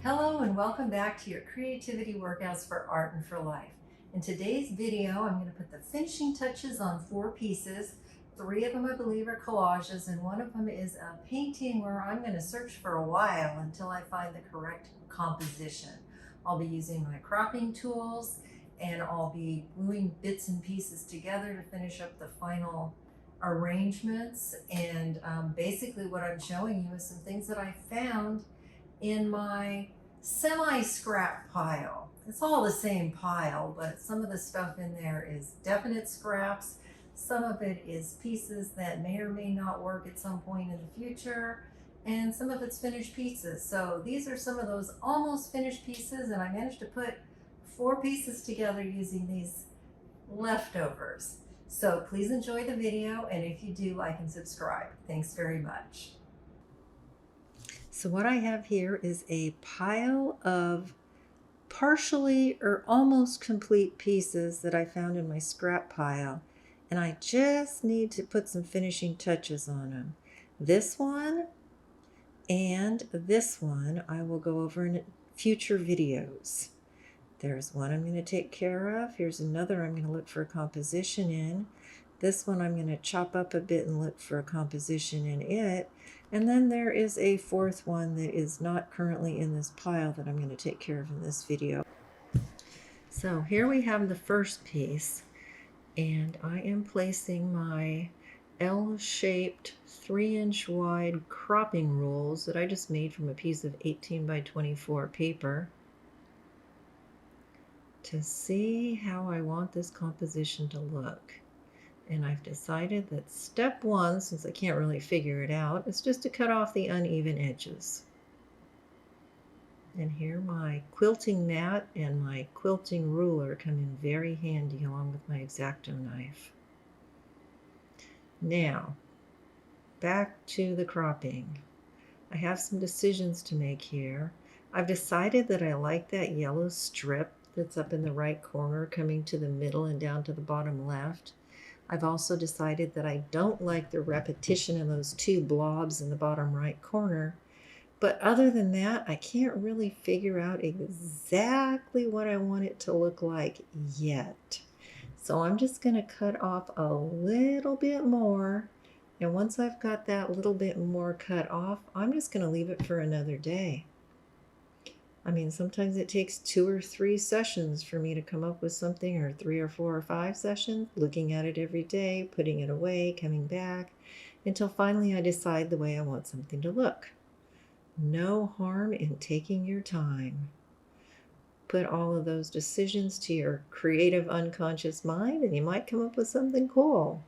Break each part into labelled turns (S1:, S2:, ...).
S1: Hello and welcome back to your creativity workouts for art and for life. In today's video, I'm going to put the finishing touches on 4 pieces. 3 of them I believe are collages, and one of them is a painting where I'm going to search for a while until I find the correct composition. I'll be using my cropping tools and I'll be gluing bits and pieces together to finish up the final arrangements. And basically what I'm showing you is some things that I found in my semi-scrap pile. It's all the same pile, but some of the stuff in there is definite scraps. Some of it is pieces that may or may not work at some point in the future, and some of it's finished pieces. So these are some of those almost finished pieces, and I managed to put 4 pieces together using these leftovers. So please enjoy the video, and if you do, like and subscribe. Thanks very much. So what I have here is a pile of partially or almost complete pieces that I found in my scrap pile, and I just need to put some finishing touches on them. This one and this one I will go over in future videos. There's one I'm going to take care of. Here's another I'm going to look for a composition in. This one I'm going to chop up a bit and look for a composition in it. And then there is a 4th one that is not currently in this pile that I'm going to take care of in this video. So here we have the first piece, and I am placing my L-shaped 3-inch wide cropping rules that I just made from a piece of 18 by 24 paper to see how I want this composition to look. And I've decided that step 1, since I can't really figure it out, is just to cut off the uneven edges. And here my quilting mat and my quilting ruler come in very handy along with my X-Acto knife. Now, back to the cropping. I have some decisions to make here. I've decided that I like that yellow strip that's up in the right corner coming to the middle and down to the bottom left. I've also decided that I don't like the repetition of those 2 blobs in the bottom right corner. But other than that, I can't really figure out exactly what I want it to look like yet. So I'm just going to cut off a little bit more. And once I've got that little bit more cut off, I'm just going to leave it for another day. I mean, sometimes it takes 2 or 3 sessions for me to come up with something, or 3 or 4 or 5 sessions, looking at it every day, putting it away, coming back, until finally I decide the way I want something to look. No harm in taking your time. Put all of those decisions to your creative unconscious mind, and you might come up with something cool.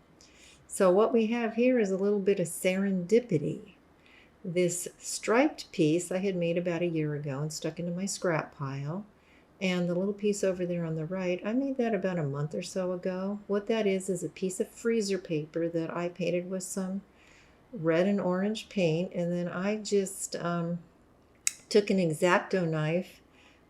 S1: So what we have here is a little bit of serendipity. This striped piece I had made about a year ago and stuck into my scrap pile. And the little piece over there on the right, I made that about a month or so ago. What that is a piece of freezer paper that I painted with some red and orange paint. And then I just took an X-Acto knife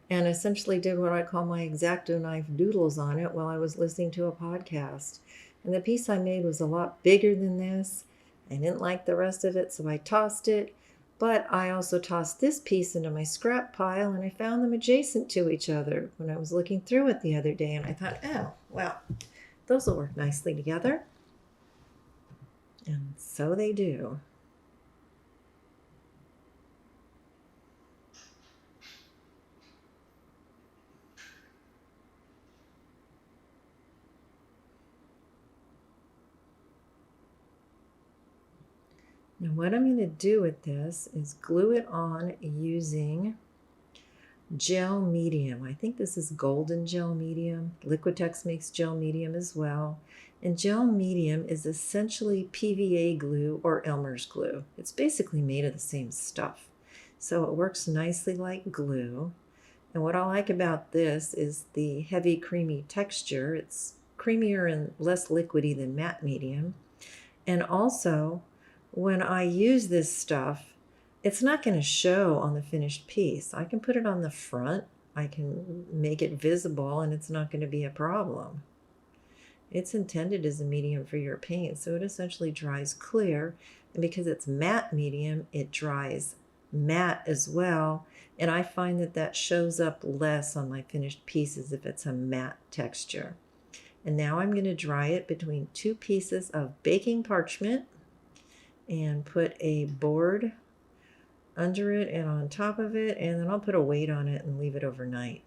S1: and essentially did what I call my X-Acto knife doodles on it while I was listening to a podcast. And the piece I made was a lot bigger than this. I didn't like the rest of it, so I tossed it. But I also tossed this piece into my scrap pile, and I found them adjacent to each other when I was looking through it the other day. And I thought, oh, well, those will work nicely together. And so they do. Now what I'm going to do with this is glue it on using gel medium. I think this is golden gel medium. Liquitex makes gel medium as well. And gel medium is essentially PVA glue or Elmer's glue. It's basically made of the same stuff. So it works nicely like glue. And what I like about this is the heavy creamy texture. It's creamier and less liquidy than matte medium. And also, when I use this stuff, it's not going to show on the finished piece. I can put it on the front, I can make it visible, and it's not going to be a problem. It's intended as a medium for your paint, so it essentially dries clear. And because it's matte medium, it dries matte as well, and I find that that shows up less on my finished pieces if it's a matte texture. And now I'm going to dry it between two pieces of baking parchment and put a board under it and on top of it, and then I'll put a weight on it and leave it overnight.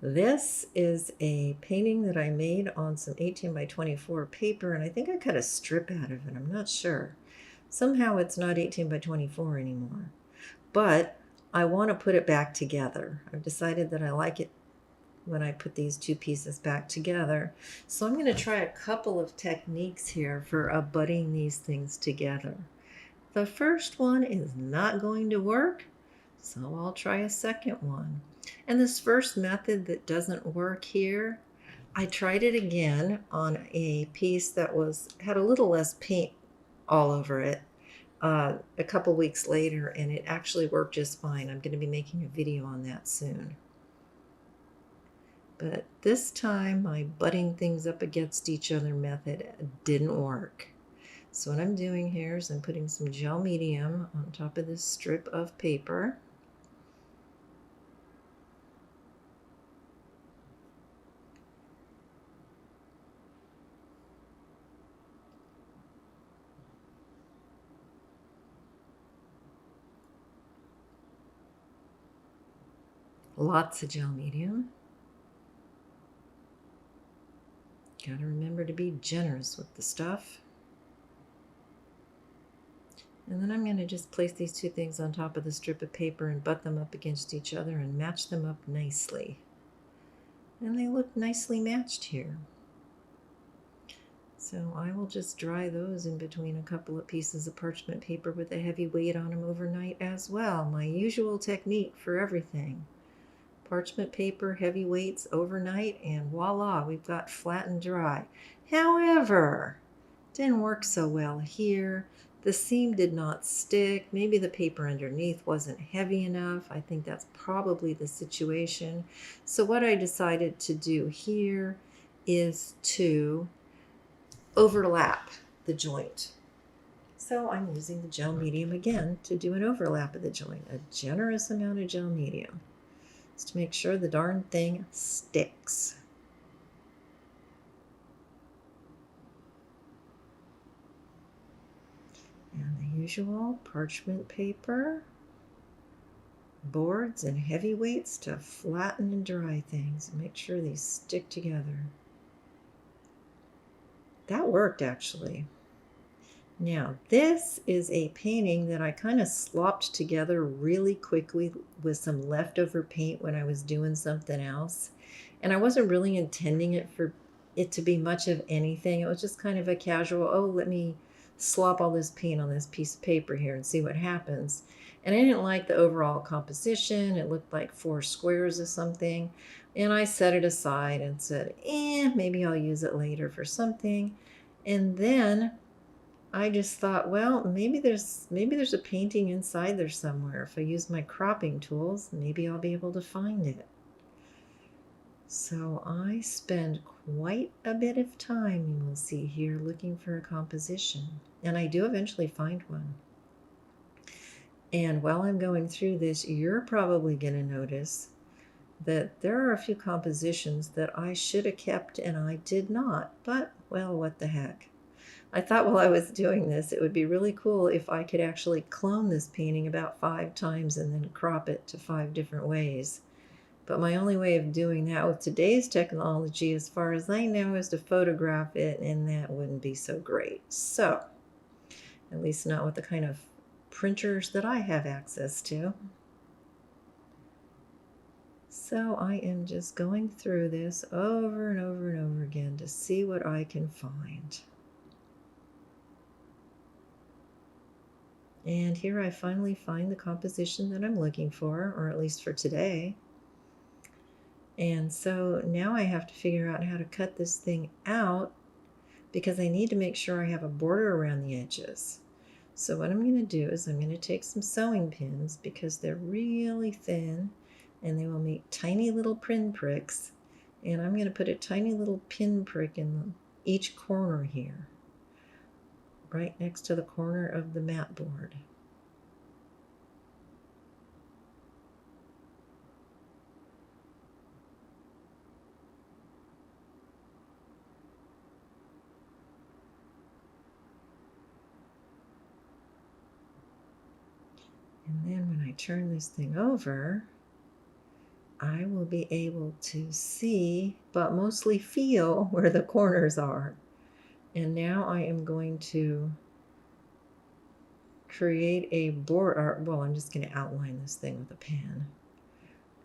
S1: This is a painting that I made on some 18 by 24 paper, and I think I cut a strip out of it. I'm not sure. Somehow it's not 18 by 24 anymore. But I want to put it back together. I've decided that I like it when I put these two pieces back together. So I'm going to try a couple of techniques here for abutting these things together. The first one is not going to work, so I'll try a second one. And this first method that doesn't work here, I tried it again on a piece that had a little less paint all over it a couple weeks later, and it actually worked just fine. I'm going to be making a video on that soon. But this time my butting things up against each other method didn't work. So what I'm doing here is I'm putting some gel medium on top of this strip of paper. Lots of gel medium. Gotta remember to be generous with the stuff. And then I'm going to just place these two things on top of the strip of paper and butt them up against each other and match them up nicely. And they look nicely matched here. So I will just dry those in between a couple of pieces of parchment paper with a heavy weight on them overnight as well. My usual technique for everything. Parchment paper, heavy weights overnight, and voila, we've got flat and dry. However, didn't work so well here. The seam did not stick. Maybe the paper underneath wasn't heavy enough. I think that's probably the situation. So what I decided to do here is to overlap the joint. So I'm using the gel medium again to do an overlap of the joint, a generous amount of gel medium, just to make sure the darn thing sticks. And the usual parchment paper, boards, and heavy weights to flatten and dry things and make sure they stick together. That worked actually. Now this is a painting that I kind of slopped together really quickly with some leftover paint when I was doing something else. And I wasn't really intending it for it to be much of anything. It was just kind of a casual, oh, let me slop all this paint on this piece of paper here and see what happens. And I didn't like the overall composition. It looked like 4 squares or something. And I set it aside and said, maybe I'll use it later for something. And then I just thought, well, maybe there's a painting inside there somewhere. If I use my cropping tools, maybe I'll be able to find it. So I spend quite a bit of time, you will see here, looking for a composition. And I do eventually find one. And while I'm going through this, you're probably going to notice that there are a few compositions that I should have kept and I did not. But, well, what the heck. I thought while I was doing this, it would be really cool if I could actually clone this painting about 5 times and then crop it to 5 different ways. But my only way of doing that with today's technology, as far as I know, is to photograph it, and that wouldn't be so great. So, at least not with the kind of printers that I have access to. So I am just going through this over and over and over again to see what I can find. And here I finally find the composition that I'm looking for, or at least for today. And so now I have to figure out how to cut this thing out because I need to make sure I have a border around the edges. So what I'm going to do is I'm going to take some sewing pins because they're really thin and they will make tiny little pin pricks. And I'm going to put a tiny little pin prick in each corner here, right next to the corner of the mat board. turn this thing over, I will be able to see, but mostly feel, where the corners are. And now I am going to create a border. Well, I'm just going to outline this thing with a pen.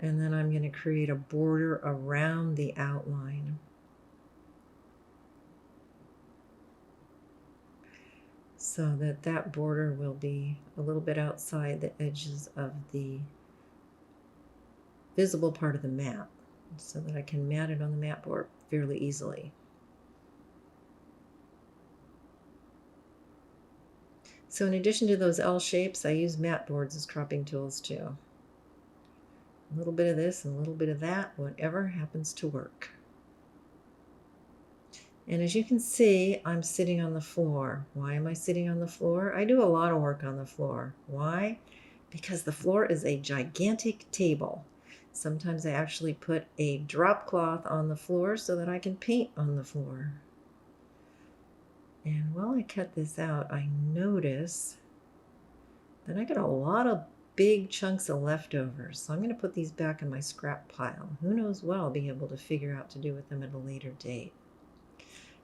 S1: And then I'm going to create a border around the outline. So that that border will be a little bit outside the edges of the visible part of the map, so that I can mat it on the mat board fairly easily. So in addition to those L shapes, I use mat boards as cropping tools too. A little bit of this and a little bit of that, whatever happens to work. And as you can see, I'm sitting on the floor. Why am I sitting on the floor? I do a lot of work on the floor. Why? Because the floor is a gigantic table. Sometimes I actually put a drop cloth on the floor so that I can paint on the floor. And while I cut this out, I notice that I got a lot of big chunks of leftovers. So I'm going to put these back in my scrap pile. Who knows what I'll be able to figure out to do with them at a later date.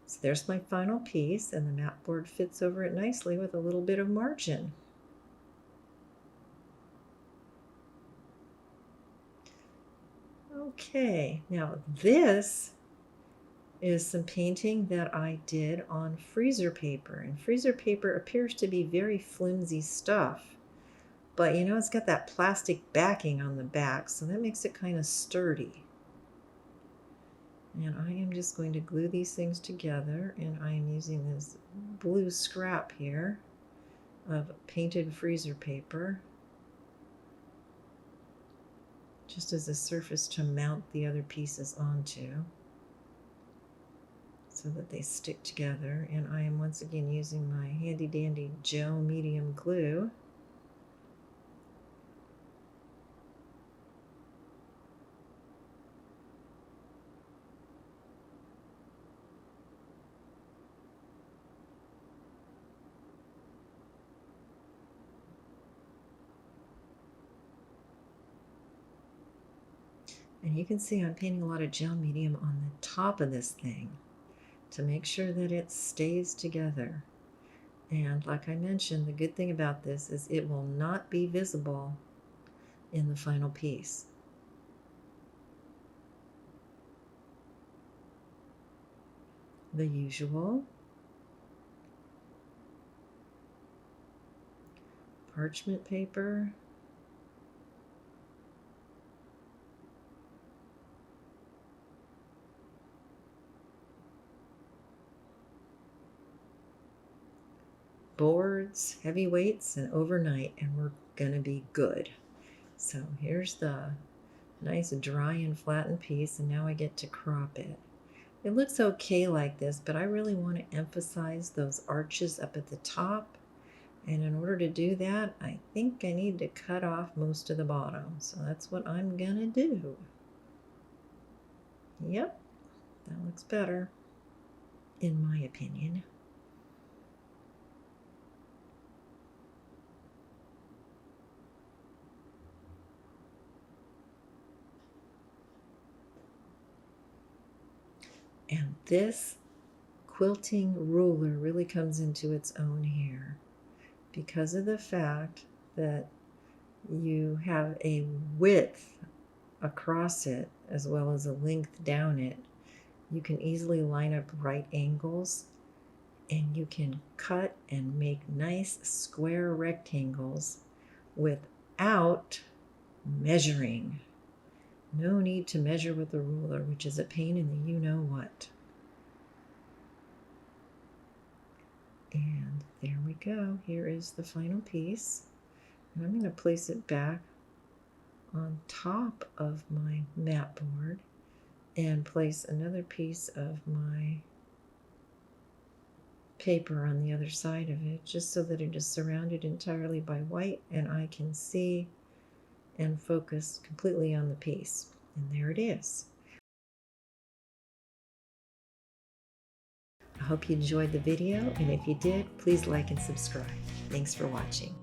S1: So there's my final piece, and the mat board fits over it nicely with a little bit of margin. Okay, now this is some painting that I did on freezer paper. And freezer paper appears to be very flimsy stuff, but you know, it's got that plastic backing on the back, so that makes it kind of sturdy. And I am just going to glue these things together, and I am using this blue scrap here of painted freezer paper just as a surface to mount the other pieces onto, so that they stick together. And I am once again using my handy dandy gel medium glue. And you can see I'm painting a lot of gel medium on the top of this thing to make sure that it stays together. And like I mentioned, the good thing about this is it will not be visible in the final piece. The usual parchment paper, boards, heavy weights, and overnight, and we're gonna be good. So here's the nice dry and flattened piece, and now I get to crop it. It looks okay like this, but I really want to emphasize those arches up at the top, and in order to do that, I think I need to cut off most of the bottom. So that's what I'm gonna do. Yep, that looks better, in my opinion. And this quilting ruler really comes into its own here, because of the fact that you have a width across it as well as a length down it. You can easily line up right angles, and you can cut and make nice square rectangles without measuring. No need to measure with a ruler, which is a pain in the you-know-what. And there we go. Here is the final piece. And I'm going to place it back on top of my mat board and place another piece of my paper on the other side of it, just so that it is surrounded entirely by white and I can see and focus completely on the piece. And there it is. I hope you enjoyed the video, and if you did, please like and subscribe. Thanks for watching.